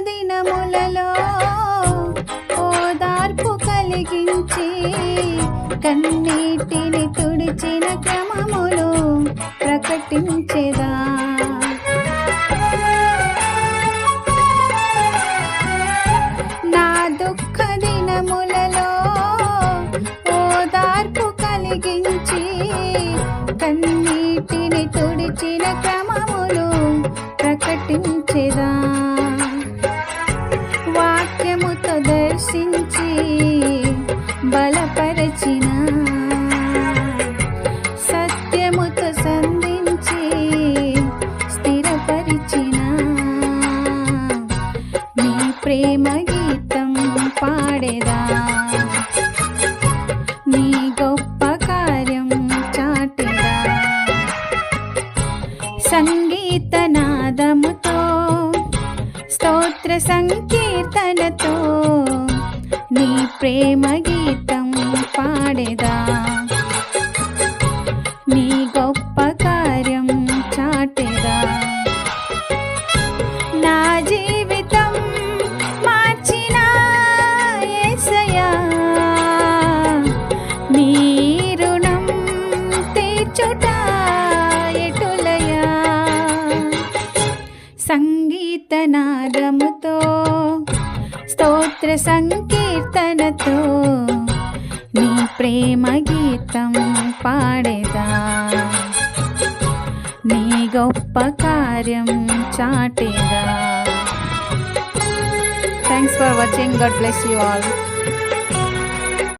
దినములలో ఓదార్పు కలిగించి కన్నీటిని తుడిచిన క్రమములు ప్రకటించెదా. నా దుఃఖ దినములలో ఓదార్పు కలిగించి కన్నీటిని తుడిచిన క్రమములు ప్రకటించెదా. వాక్యముతో దర్శించి బలపరచిన సత్యముతో సంధించి స్థిరపరిచిన నీ ప్రేమ గీతం పాడేదా. నీ గొప్ప కార్యం చాటెదా. సంగీతనాదముతో స్తోత్ర సంకీర్తనతో నీ ప్రేమ గీతం పాడేదా. నీ గొప్ప కార్యం చాటెదా. నా జీవితం మార్చిన యేసయ్యా, నీ రుణం తీర్చుట ఎటులయా. సంగీతనాదముతో స్తోత్ర సంకీర్తనతో నీ ప్రేమ గీతం పాడేదా. నీ గొప్ప కార్యం చాటేదా. Thanks for watching. God bless you all.